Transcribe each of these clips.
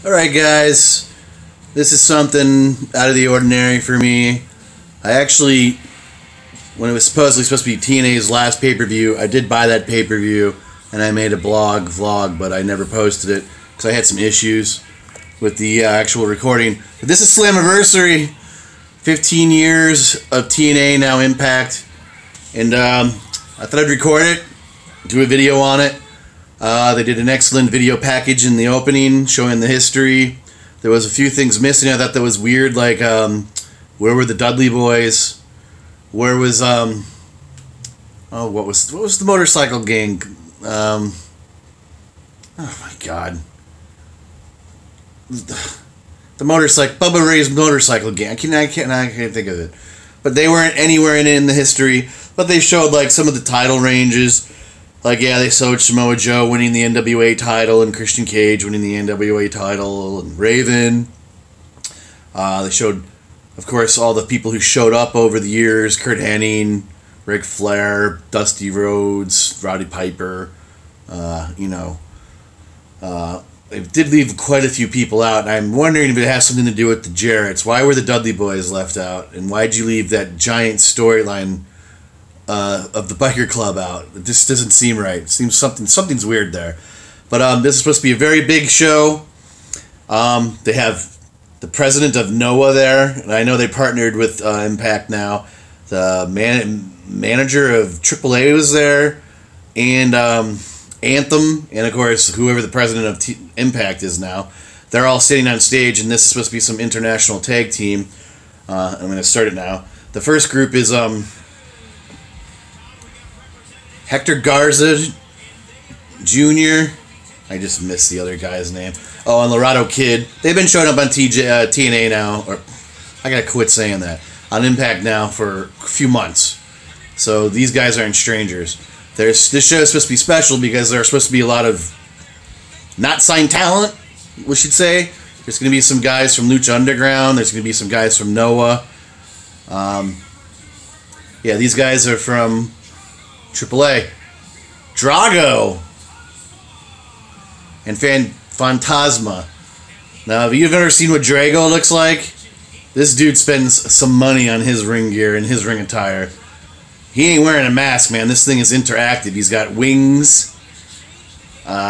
Alright guys, this is something out of the ordinary for me. I actually, when it was supposed to be TNA's last pay-per-view, I did buy that pay-per-view and I made a vlog, but I never posted it because I had some issues with the actual recording. But this is Slammiversary, 15 years of TNA, now Impact, and I thought I'd record it, do a video on it. They did an excellent video package in the opening, showing the history. There was a few things missing. I thought that was weird, like where were the Dudley Boys? Where was what was the motorcycle gang? Oh my God, the motorcycle, Bubba Ray's motorcycle gang. I can't think of it. But they weren't anywhere in the history. But they showed like some of the title ranges. Like, yeah, they showed Samoa Joe winning the NWA title and Christian Cage winning the NWA title and Raven. They showed, of course, all the people who showed up over the years. Kurt Hennig, Ric Flair, Dusty Rhodes, Roddy Piper. They did leave quite a few people out. And I'm wondering if it has something to do with the Jarretts. Why were the Dudley Boys left out? And why'd you leave that giant storyline of the biker club out? It just doesn't seem right. It seems something's weird there. But this is supposed to be a very big show. They have the president of NOAH there, and I know they partnered with Impact now. The manager of AAA was there, and Anthem, and of course whoever the president of Impact is now. They're all sitting on stage, and this is supposed to be some international tag team. I'm going to start it now. The first group is Hector Garza Jr. I just missed the other guy's name. Oh, and Laredo Kid. They've been showing up on TNA now, or I gotta quit saying that, on Impact now for a few months. So these guys aren't strangers. This show is supposed to be special because there's supposed to be a lot of not signed talent, we should say. There's going to be some guys from Lucha Underground. There's going to be some guys from NOAH. Yeah, these guys are from AAA. Drago and Phantasma. Now, if you've ever seen what Drago looks like, this dude spends some money on his ring gear and his ring attire. He ain't wearing a mask, man. This thing is interactive. He's got wings.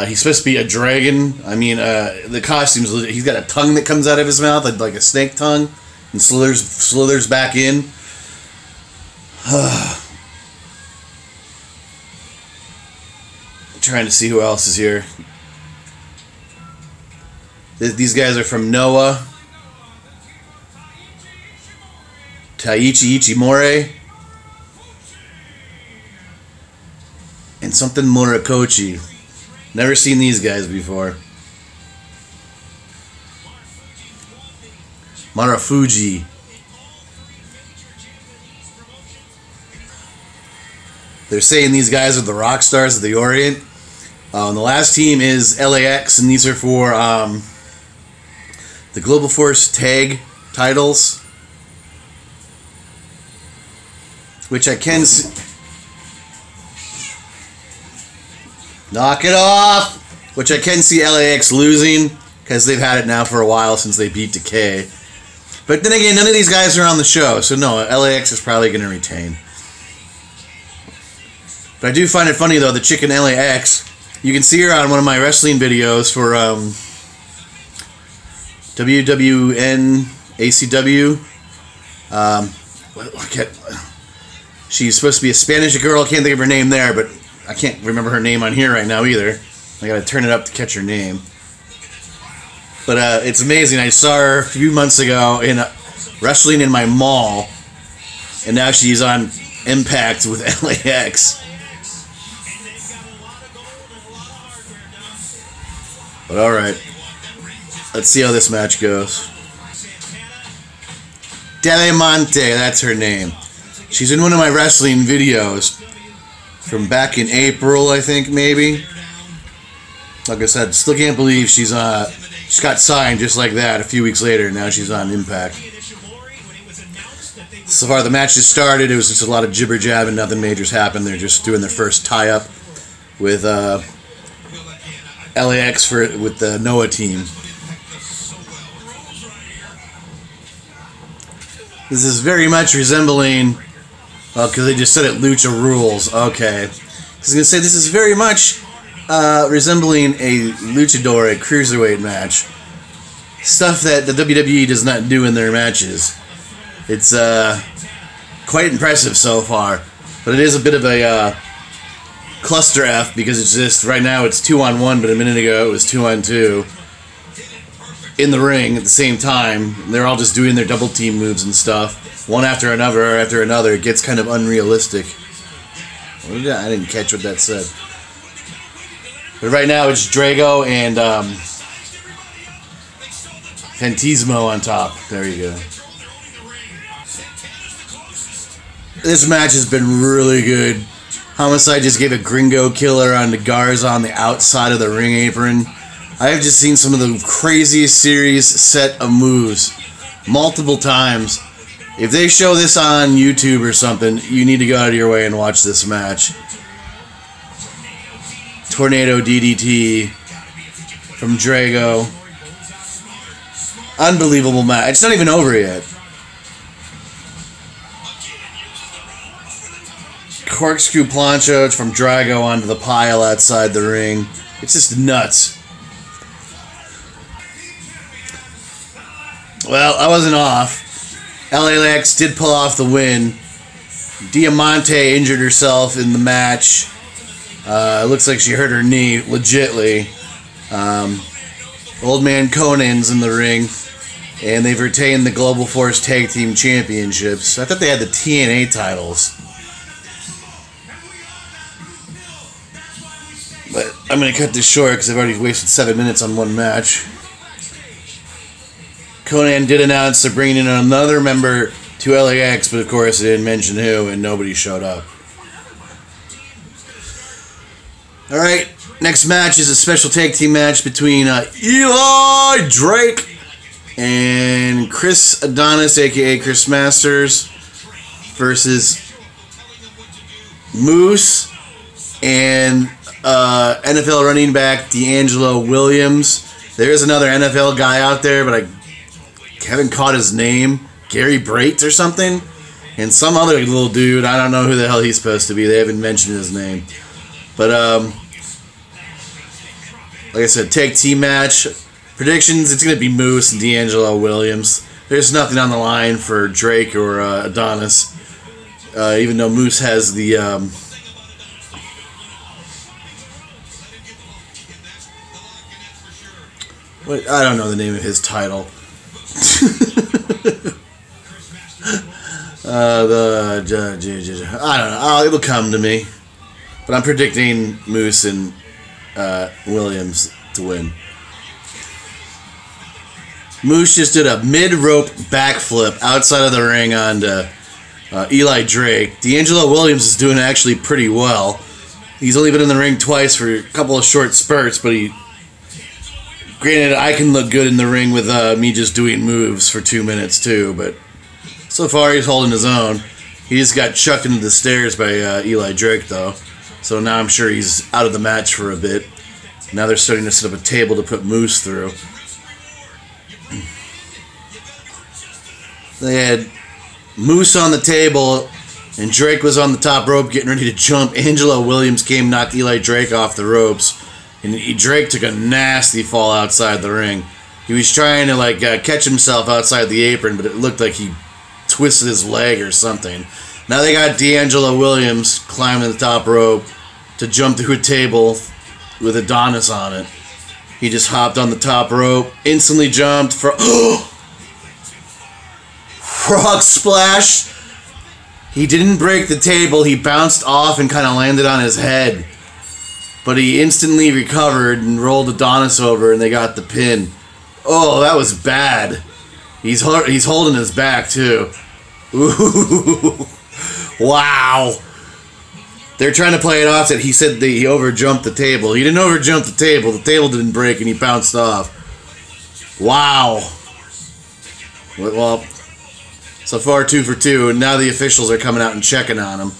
He's supposed to be a dragon. I mean, the costumes, he's got a tongue that comes out of his mouth, like a snake tongue, and slithers back in. Trying to see who else is here. These guys are from NOAH. Taichi Ichimori. And something Murakochi. Never seen these guys before. Marufuji. They're saying these guys are the rock stars of the Orient. And the last team is LAX, and these are for the Global Force Tag titles, which I can see. Knock it off! Which I can see LAX losing, because they've had it now for a while since they beat Decay. But then again, none of these guys are on the show, so no, LAX is probably going to retain. But I do find it funny, though, the chicken LAX, you can see her on one of my wrestling videos for WWN ACW. She's supposed to be a Spanish girl. I can't think of her name there, but I can't remember her name on here right now either. I gotta turn it up to catch her name. But it's amazing. I saw her a few months ago in wrestling in my mall, and now she's on Impact with LAX. But alright, let's see how this match goes. Delemonte, that's her name. She's in one of my wrestling videos from back in April, I think, maybe. Like I said, still can't believe she got signed just like that a few weeks later, and now she's on Impact. So far, the match just started. It was just a lot of jibber jab and nothing major's happened. They're just doing their first tie-up with LAX with the NOAH team. This is very much resembling... Oh, because they just said it, Lucha Rules. Okay. I was going to say, this is very much resembling a luchador, a cruiserweight match. Stuff that the WWE does not do in their matches. It's quite impressive so far. But it is a bit of a cluster F, because it's just, right now it's 2-on-1, but a minute ago it was 2-on-2. In the ring at the same time. They're all just doing their double team moves and stuff. One after another after another. It gets kind of unrealistic. I didn't catch what that said. But right now it's Drago and Fantasmo on top. There you go. This match has been really good. Homicide just gave a Gringo Killer on the Garza on the outside of the ring apron. I have just seen some of the craziest series set of moves multiple times. If they show this on YouTube or something, you need to go out of your way and watch this match. Tornado DDT from Drago. Unbelievable match. It's not even over yet. Corkscrew plancha from Drago onto the pile outside the ring. It's just nuts. Well, I wasn't off. LAX did pull off the win. Diamante injured herself in the match. It looks like she hurt her knee, legitly. Old Man Conan's in the ring. And they've retained the Global Force Tag Team Championships. I thought they had the TNA titles. But I'm going to cut this short because I've already wasted 7 minutes on one match. Conan did announce they're bringing in another member to LAX, but of course they didn't mention who, and nobody showed up. Alright, next match is a special tag team match between Eli Drake and Chris Adonis, aka Chris Masters, versus Moose and NFL running back D'Angelo Williams. There's another NFL guy out there, but I haven't caught his name. Gary Braitt or something? And some other little dude. I don't know who the hell he's supposed to be. They haven't mentioned his name. But, like I said, tag team match. Predictions, it's going to be Moose and D'Angelo Williams. There's nothing on the line for Drake or Adonis. Even though Moose has the... I don't know the name of his title. I don't know. It'll come to me. But I'm predicting Moose and Williams to win. Moose just did a mid-rope backflip outside of the ring onto Eli Drake. D'Angelo Williams is doing actually pretty well. He's only been in the ring twice for a couple of short spurts, but he... Granted, I can look good in the ring with me just doing moves for 2 minutes too, but so far he's holding his own. He just got chucked into the stairs by Eli Drake, though. So now I'm sure he's out of the match for a bit. Now they're starting to set up a table to put Moose through. They had Moose on the table, and Drake was on the top rope getting ready to jump. Angelo Williams came, knocked Eli Drake off the ropes. And Drake took a nasty fall outside the ring. He was trying to catch himself outside the apron, but it looked like he twisted his leg or something. Now they got D'Angelo Williams climbing the top rope to jump through a table with Adonis on it. He just hopped on the top rope, instantly jumped for frog splash. He didn't break the table. He bounced off and kind of landed on his head. But he instantly recovered and rolled Adonis over, and they got the pin. Oh, that was bad. He's holding his back, too. Ooh. Wow. They're trying to play it off that he said that he overjumped the table. He didn't overjump the table. The table didn't break, and he bounced off. Wow. Well, so far 2 for 2, and now the officials are coming out and checking on him.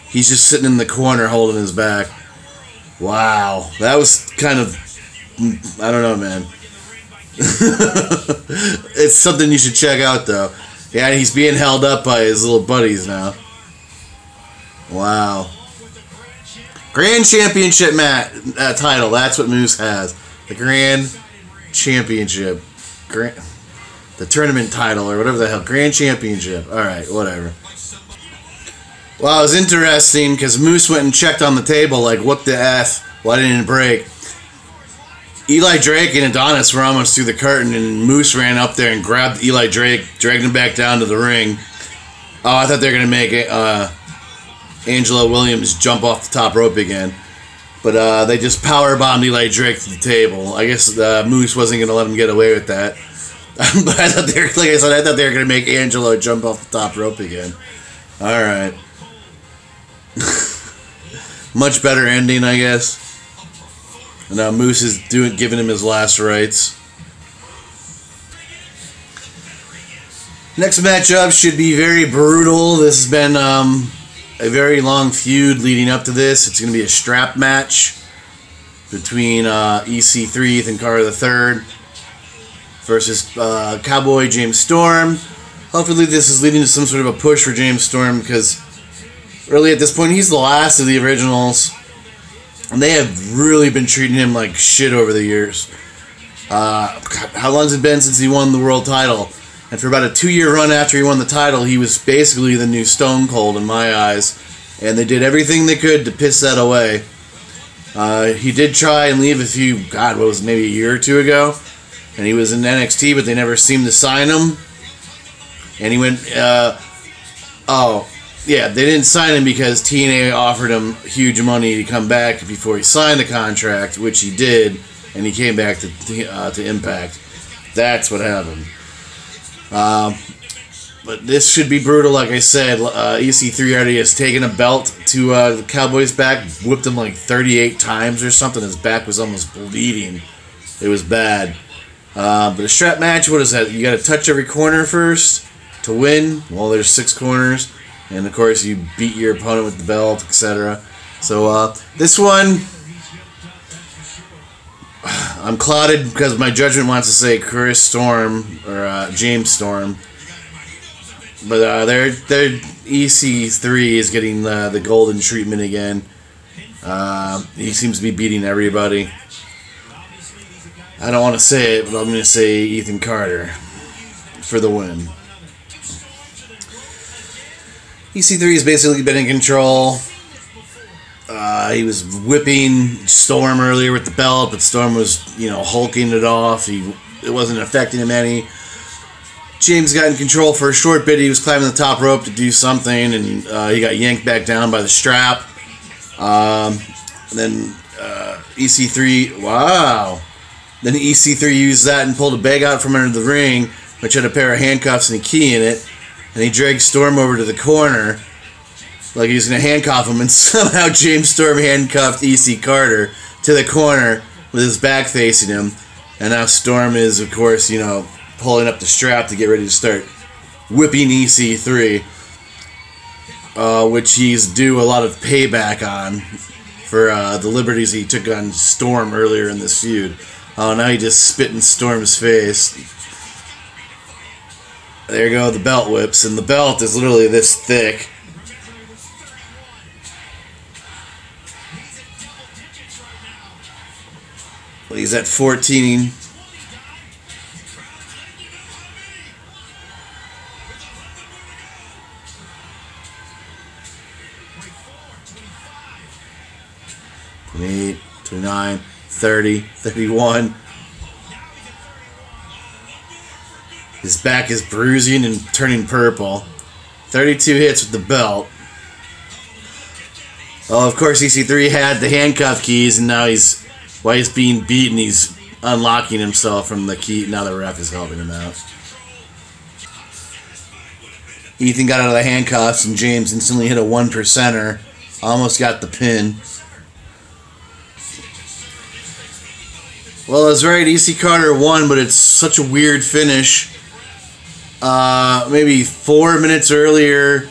He's just sitting in the corner holding his back. Wow, that was kind of, I don't know, man. It's something you should check out, though. Yeah, he's being held up by his little buddies now. Wow. Grand Championship title. That's what Moose has. The Grand Championship. The tournament title or whatever the hell. Grand Championship. Alright, whatever. Well, it was interesting because Moose went and checked on the table like, what the F? Why didn't it break? Eli Drake and Adonis were almost through the curtain, and Moose ran up there and grabbed Eli Drake, dragged him back down to the ring. Oh, I thought they were going to make Angelo Williams jump off the top rope again. But they just powerbombed Eli Drake to the table. I guess Moose wasn't going to let him get away with that. But I thought they were, like I said, I thought they were going to make Angelo jump off the top rope again. All right. Much better ending, I guess. And now Moose is giving him his last rites. Next matchup should be very brutal. This has been a very long feud leading up to this. It's going to be a strap match between EC3, Ethan Carter III, versus Cowboy James Storm. Hopefully this is leading to some sort of a push for James Storm, because really at this point he's the last of the originals, and they have really been treating him like shit over the years. God, how long has it been since he won the world title? And for about a 2-year run after he won the title, he was basically the new Stone Cold in my eyes. And they did everything they could to piss that away. He did try and leave maybe a year or two ago. And he was in NXT, but they never seemed to sign him. And he went, they didn't sign him because TNA offered him huge money to come back before he signed the contract, which he did. And he came back to Impact. That's what happened. But this should be brutal, like I said. EC3 already has taken a belt to the Cowboys' back, whipped him like 38 times or something. His back was almost bleeding. It was bad. But a strap match, what is that? You got to touch every corner first to win. Well, there's 6 corners. And, of course, you beat your opponent with the belt, etc. So, this one, I'm clouded because my judgment wants to say Chris Storm or James Storm. But their EC3 is getting the golden treatment again. He seems to be beating everybody. I don't want to say it, but I'm going to say Ethan Carter for the win. EC3 has basically been in control. He was whipping Storm earlier with the belt, but Storm was, hulking it off. It wasn't affecting him any. James got in control for a short bit. He was climbing the top rope to do something, and he got yanked back down by the strap. And then EC3, wow. Then EC3 used that and pulled a bag out from under the ring, which had a pair of handcuffs and a key in it. And he dragged Storm over to the corner like he was going to handcuff him, and somehow James Storm handcuffed EC Carter to the corner with his back facing him. And now Storm is, of course, pulling up the strap to get ready to start whipping EC3, which he's due a lot of payback on for the liberties he took on Storm earlier in this feud. Oh, now he just spit in Storm's face. There you go, the belt whips, and the belt is literally this thick. Well, he's at 14. 28, 29, 30, 31. His back is bruising and turning purple. 32 hits with the belt. Oh, of course, EC3 had the handcuff keys, and now while he's being beaten, he's unlocking himself from the key. Now the ref is helping him out. Ethan got out of the handcuffs, and James instantly hit a 1%er. Almost got the pin. Well, that's right, EC Carter won, but it's such a weird finish. Maybe 4 minutes earlier,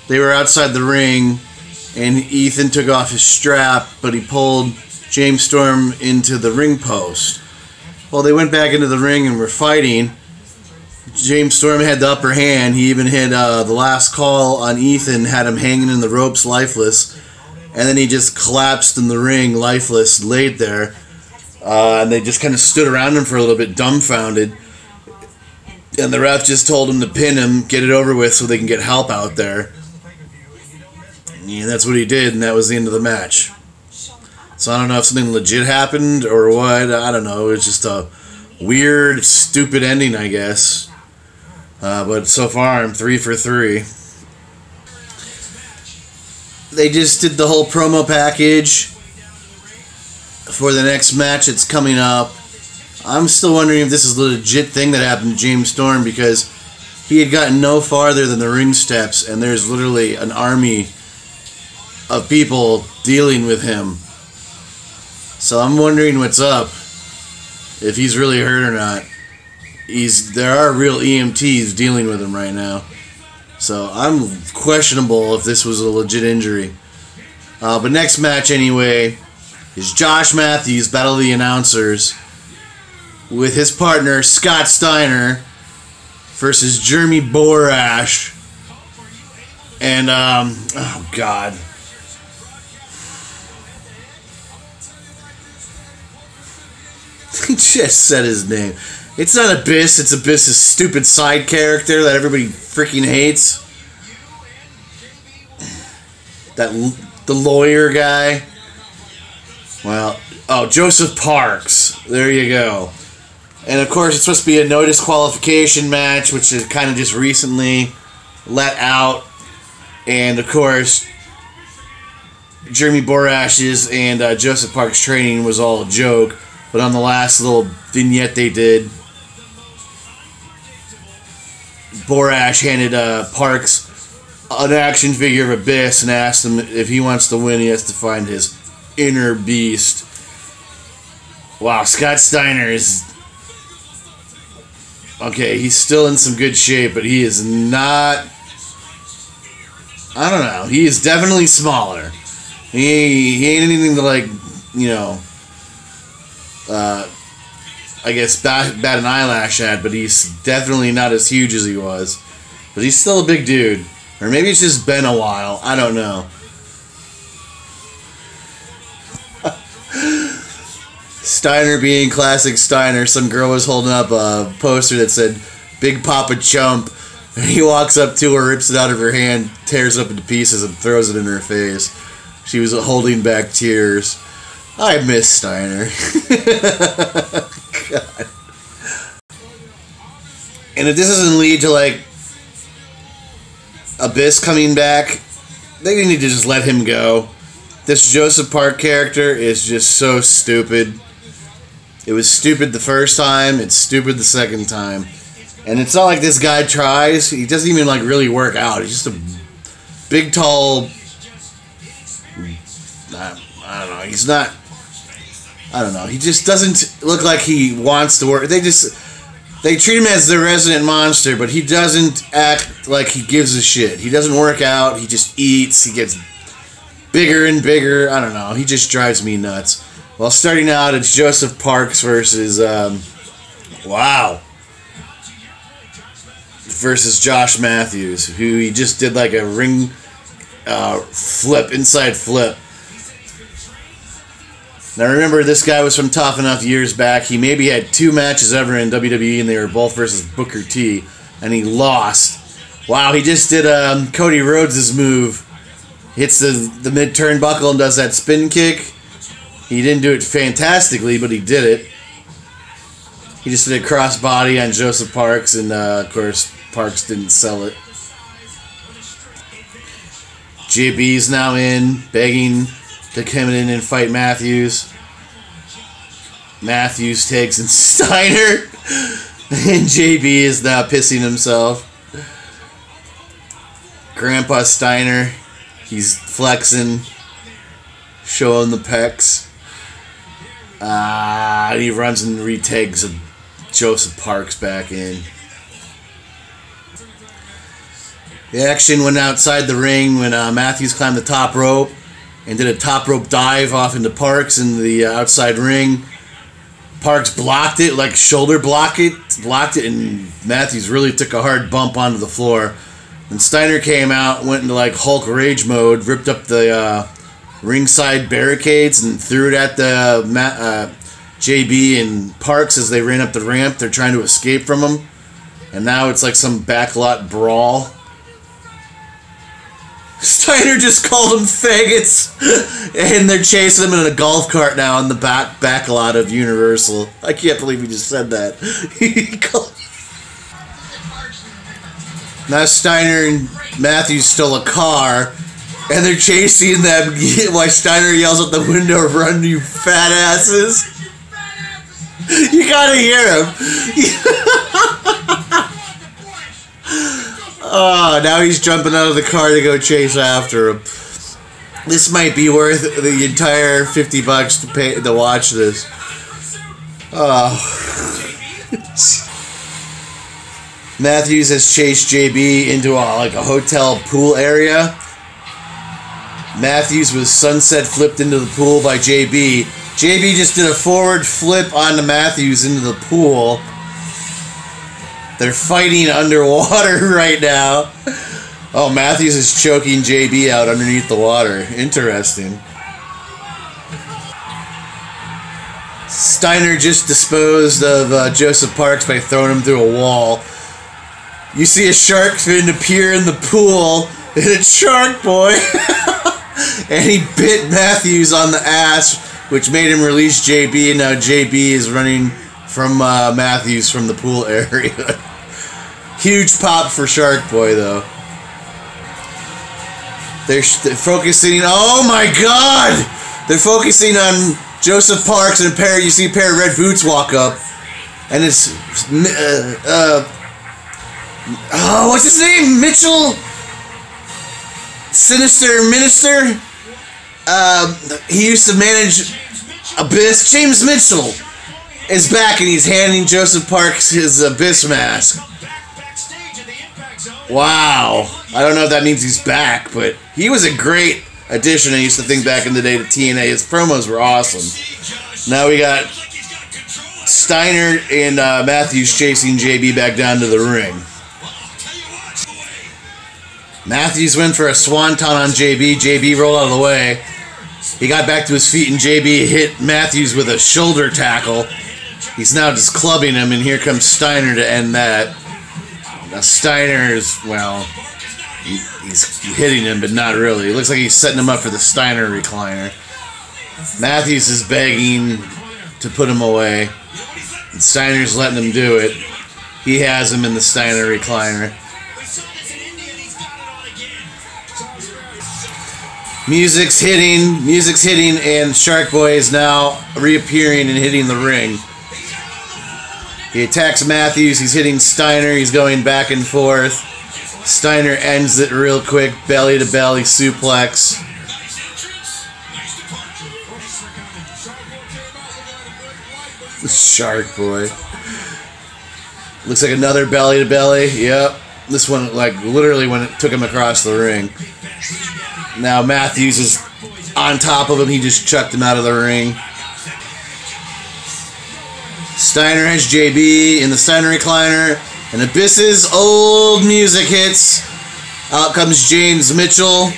they were outside the ring, and Ethan took off his strap, but he pulled James Storm into the ring post. Well, they went back into the ring and were fighting. James Storm had the upper hand. He even hit the last call on Ethan, had him hanging in the ropes lifeless, and then he just collapsed in the ring lifeless, laid there, and they just kind of stood around him for a little bit, dumbfounded, and the ref just told him to pin him, get it over with so they can get help out there. And that's what he did, and that was the end of the match. So I don't know if something legit happened or what. I don't know. It was just a weird, stupid ending, I guess. But so far, I'm 3 for 3. They just did the whole promo package for the next match that's coming up. I'm still wondering if this is a legit thing that happened to James Storm, because he had gotten no farther than the ring steps, and there's literally an army of people dealing with him. So I'm wondering what's up, if he's really hurt or not. There are real EMTs dealing with him right now. So I'm questionable if this was a legit injury. But next match anyway is Josh Matthews, Battle of the Announcers, with his partner Scott Steiner versus Jeremy Borash. And, oh God. He just said his name. It's not Abyss, it's Abyss's stupid side character that everybody freaking hates. The lawyer guy. Well, oh, Joseph Parks. There you go. And of course, it's supposed to be a no disqualification match, which is kind of just recently let out. And of course, Jeremy Borash's and Joseph Parks' training was all a joke. But on the last little vignette they did, Borash handed Parks an action figure of Abyss and asked him if he wants to win, he has to find his inner beast. Wow, Scott Steiner is... Okay, he's still in some good shape, but he is not... I don't know. He is definitely smaller. He ain't anything to, like, you know... I guess bat an eyelash at, but he's definitely not as huge as he was. But he's still a big dude. Or maybe it's just been a while. I don't know. Steiner being classic Steiner. Some girl was holding up a poster that said, Big Papa Chump. And he walks up to her, rips it out of her hand, tears it up into pieces, and throws it in her face. She was holding back tears. I miss Steiner. God. And if this doesn't lead to, like, Abyss coming back, they need to just let him go. This Joseph Park character is just so stupid. It was stupid the first time, it's stupid the second time. And it's not like this guy tries. He doesn't even, like, really work out. He's just a big, tall... I don't know. He's not... I don't know. He just doesn't look like he wants to work. They treat him as the resident monster, but he doesn't act like he gives a shit. He doesn't work out. He just eats. He gets bigger and bigger. I don't know. He just drives me nuts. Well, starting out, it's Joseph Parks versus versus Josh Matthews, who he just did like a ring flip, inside flip. Now remember, this guy was from Tough Enough years back. He maybe had 2 matches ever in WWE, and they were both versus Booker T, and he lost. Wow, he just did Cody Rhodes' move. Hits the mid-turnbuckle and does that spin kick. He didn't do it fantastically, but he did it. He just did a crossbody on Joseph Parks, and of course, Parks didn't sell it. JB's now in, begging to come in and fight Matthews. Matthews takes in Steiner, and JB is now pissing himself. Grandpa Steiner, he's flexing, showing the pecs. He runs and retakes Joseph Parks back in. The action went outside the ring when Matthews climbed the top rope and did a top rope dive off into Parks in the outside ring. Parks blocked it, like shoulder blocked it, and Matthews really took a hard bump onto the floor. And Steiner came out, went into like Hulk rage mode, ripped up the ringside barricades and threw it at the JB and Parks as they ran up the ramp. They're trying to escape from him, and now it's like some backlot brawl. Steiner just called them faggots, and they're chasing him in a golf cart now in the back lot of Universal. I can't believe he just said that. Now Steiner and Matthews stole a car, and they're chasing them while Steiner yells out the window, "Run, you fat asses!" You gotta hear him. Oh, now he's jumping out of the car to go chase after him. This might be worth the entire $50 to pay to watch this. Oh. Matthews has chased JB into a hotel pool area. Matthews was sunset flipped into the pool by JB. JB just did a forward flip onto Matthews into the pool. They're fighting underwater right now. Oh, Matthews is choking JB out underneath the water. Interesting. Steiner just disposed of Joseph Parks by throwing him through a wall. You see a shark fin appear in the pool, and it's Shark Boy. And he bit Matthews on the ass, which made him release JB, and now JB is running from Matthews from the pool area. Huge pop for Shark Boy, though. They're focusing. Oh my God! They're focusing on Joseph Parks and you see a pair of red boots walk up, and it's what's his name? Mitchell. Sinister Minister. He used to manage Abyss. James Mitchell is back, and he's handing Joseph Parks his Abyss mask. Wow. I don't know if that means he's back, but he was a great addition. I used to think back in the day to TNA. His promos were awesome. Now we got Steiner and Matthews chasing JB back down to the ring. Matthews went for a swanton on JB. JB rolled out of the way. He got back to his feet, and JB hit Matthews with a shoulder tackle. He's now just clubbing him, and here comes Steiner to end that. Now Steiner is, well, he's hitting him, but not really. It looks like he's setting him up for the Steiner recliner. Matthews is begging to put him away, and Steiner's letting him do it. He has him in the Steiner recliner. Music's hitting, and Shark Boy is now reappearing and hitting the ring. He attacks Matthews, he's hitting Steiner, he's going back and forth. Steiner ends it real quick, belly to belly suplex. Shark Boy. Looks like another belly to belly, yep. This one, like, literally when it took him across the ring. Now Matthews is on top of him. He just chucked him out of the ring. Steiner has JB in the Steiner recliner. And Abyss's old music hits. Out comes James Mitchell.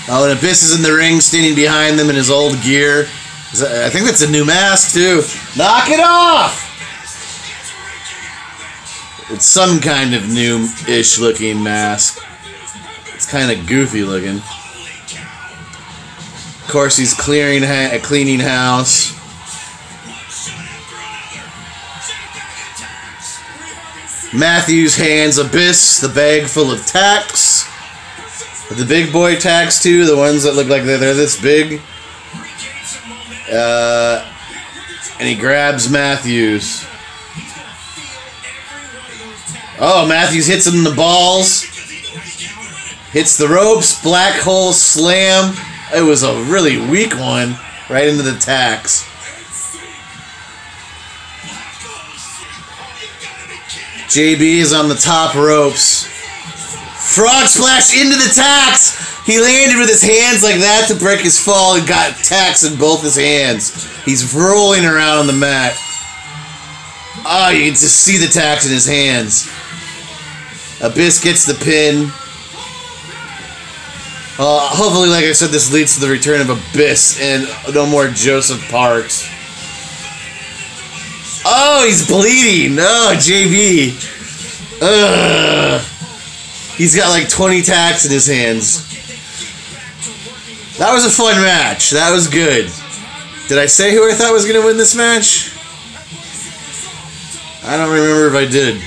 Oh, and Abyss is in the ring, standing behind them in his old gear. I think that's a new mask, too. Knock it off! It's some kind of new-ish looking mask. It's kind of goofy looking. Of course, he's cleaning house. Matthews hands Abyss the bag full of tacks. The big boy tacks, too. The ones that look like they're this big. And he grabs Matthews. Oh, Matthews hits him in the balls. Hits the ropes. Black hole slam. It was a really weak one. Right into the tacks. JB is on the top ropes. Frog splash into the tacks. He landed with his hands like that to break his fall and got tacks in both his hands. He's rolling around on the mat. Oh, you can just see the tacks in his hands. Abyss gets the pin. Hopefully, like I said, this leads to the return of Abyss and no more Joseph Parks. Oh, he's bleeding. Oh, JB. Ugh. He's got like 20 tacks in his hands. That was a fun match. That was good. Did I say who I thought was going to win this match? I don't remember if I did.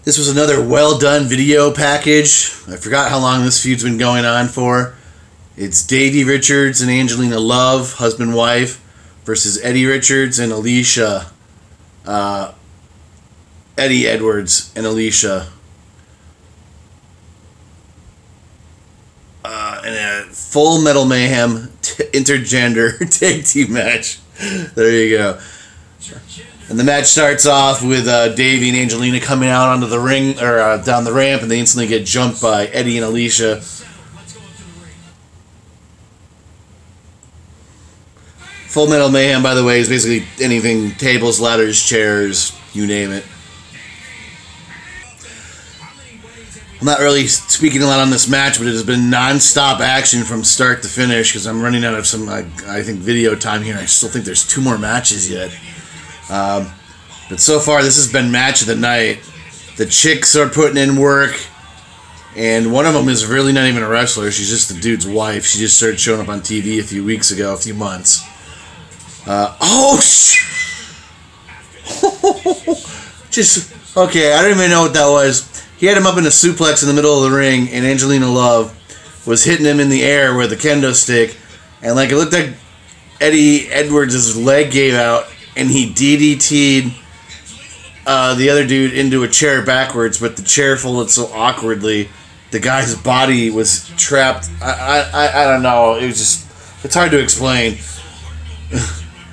This was another well-done video package. I forgot how long this feud's been going on for. It's Davey Richards and Angelina Love, husband-wife, versus Eddie Richards and Alicia. Eddie Edwards and Alicia. In a Full Metal Mayhem intergender tag team match. There you go. And the match starts off with Davey and Angelina coming out onto the ring, or down the ramp, and they instantly get jumped by Eddie and Alicia. Full Metal Mayhem, by the way, is basically anything, tables, ladders, chairs, you name it. I'm not really speaking a lot on this match, but it has been non-stop action from start to finish because I'm running out of some, I think, video time here. I still think there's 2 more matches yet. But so far, this has been match of the night. The chicks are putting in work, and one of them is really not even a wrestler. She's just the dude's wife. She just started showing up on TV a few weeks ago, a few months. Just, okay, I don't even know what that was. He had him up in a suplex in the middle of the ring, and Angelina Love was hitting him in the air with a kendo stick, and like it looked like Eddie Edwards' leg gave out, and he DDT'd the other dude into a chair backwards, but the chair folded so awkwardly, the guy's body was trapped. I don't know. It was just, it's hard to explain.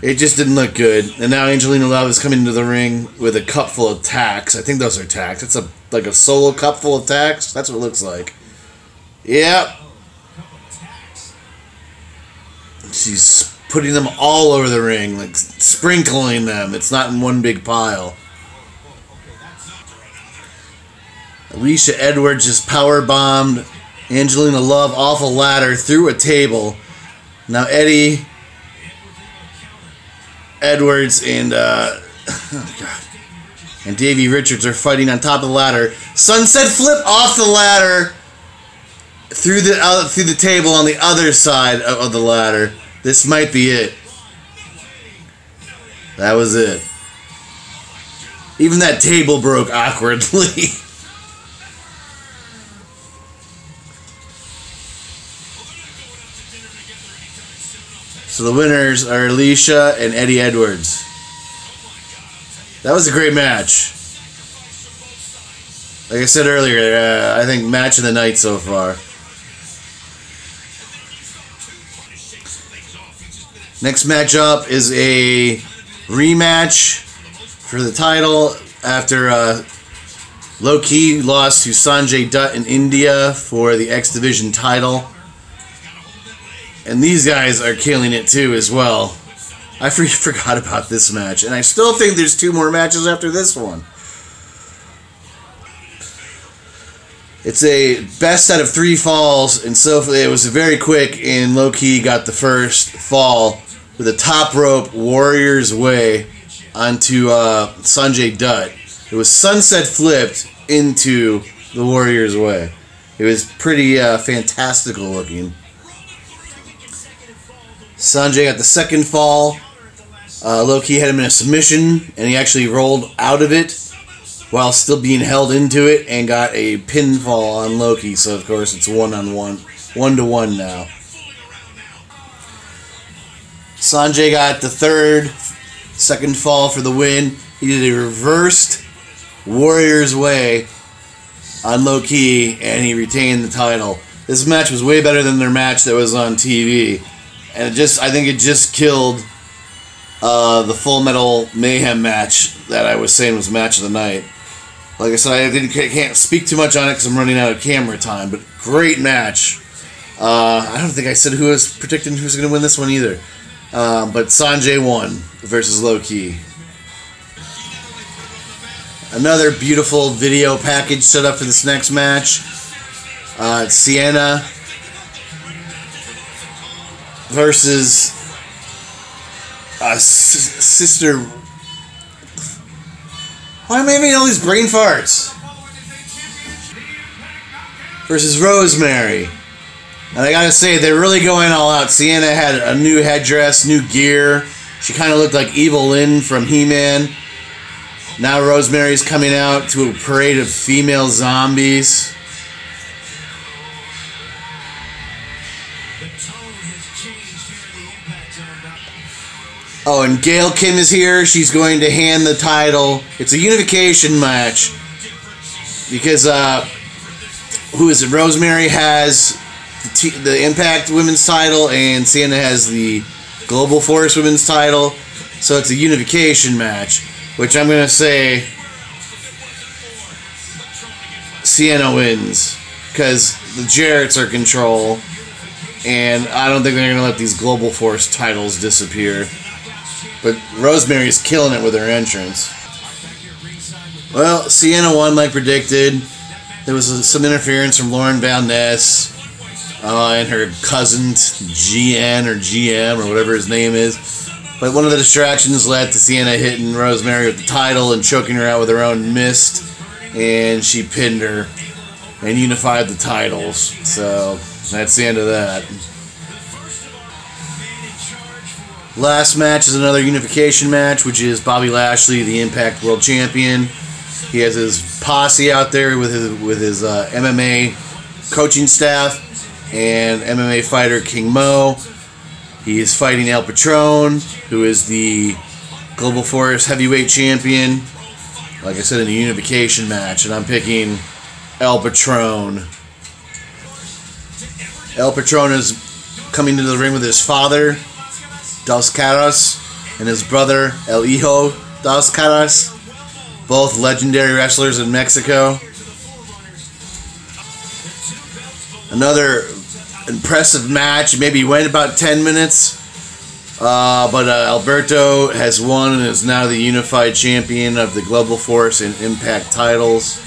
It just didn't look good. And now Angelina Love is coming into the ring with a cup full of tacks. I think those are tacks. It's like a solo cup full of tacks. That's what it looks like. Yep. She's putting them all over the ring, like sprinkling them. It's not in one big pile. Alicia Edwards just power-bombed Angelina Love off a ladder through a table. Now Eddie Edwards and and Davey Richards are fighting on top of the ladder. Sunset flip off the ladder through the table on the other side of the ladder. This might be it. That was it. Even that table broke awkwardly. So the winners are Alicia and Eddie Edwards. That was a great match. Like I said earlier, I think match of the night so far. Next matchup is a rematch for the title after Low Key lost to Sanjay Dutt in India for the X Division title. And these guys are killing it too as well. I forgot about this match. And I still think there's 2 more matches after this one. It's a best out of 3 falls. And so it was very quick. And Low Key got the first fall with a top rope Warrior's Way onto Sanjay Dutt. It was sunset flipped into the Warrior's Way. It was pretty fantastical looking. Sanjay got the second fall. Low Key had him in a submission, and he actually rolled out of it while still being held into it and got a pinfall on Low Key. So, of course, it's 1-on-1. 1-to-1 now. Sanjay got the second fall for the win. He did a reversed Warrior's Way on Low Key, and he retained the title. This match was way better than their match that was on TV. And I think it just killed the Full Metal Mayhem match that I was saying was match of the night. Like I said, can't speak too much on it because I'm running out of camera time. But great match. I don't think I said who was predicting who's going to win this one either. But Sanjay won versus Low Ki. Another beautiful video package set up for this next match. Sienna versus Sister. Why am I having all these brain farts? Versus Rosemary. And I gotta say, they're really going all out. Sienna had a new headdress, new gear. She kind of looked like Evil Lynn from He-Man. Now Rosemary's coming out to a parade of female zombies. Oh, and Gail Kim is here. She's going to hand the title. It's a unification match. Because, who is it? Rosemary has the Impact Women's title, and Sienna has the Global Force Women's title. So it's a unification match, which I'm going to say Sienna wins. Because the Jarretts are control, and I don't think they're going to let these Global Force titles disappear. But Rosemary's killing it with her entrance. Well, Sienna won like predicted. There was some interference from Lauren Van Ness and her cousin GN or GM or whatever his name is. But one of the distractions led to Sienna hitting Rosemary with the title and choking her out with her own mist. And she pinned her and unified the titles. So that's the end of that. Last match is another unification match, which is Bobby Lashley, the Impact World Champion. He has his posse out there with his MMA coaching staff and MMA fighter King Mo. He is fighting El Patron, who is the Global Force Heavyweight Champion. Like I said, in a unification match, and I'm picking El Patron. El Patron is coming to the ring with his father, Dos Caras, and his brother, El Hijo Dos Caras, both legendary wrestlers in Mexico. Another impressive match, maybe went about 10 minutes, but Alberto has won and is now the unified champion of the Global Force and Impact titles.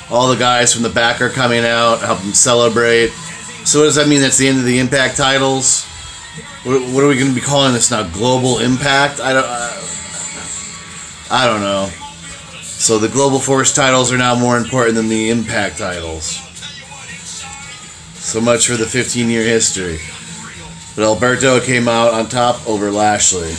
All the guys from the back are coming out, help him celebrate. So what does that mean? That's the end of the Impact titles? What are we going to be calling this now? Global Impact? I don't know. So the Global Force titles are now more important than the Impact titles. So much for the 15-year history. But Alberto came out on top over Lashley.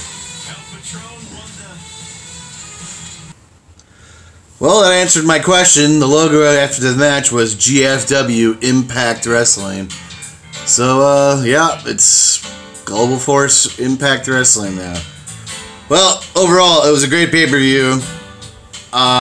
Well, that answered my question. The logo after the match was GFW Impact Wrestling. So, yeah, it's Global Force Impact Wrestling now. Well, overall, it was a great pay-per-view.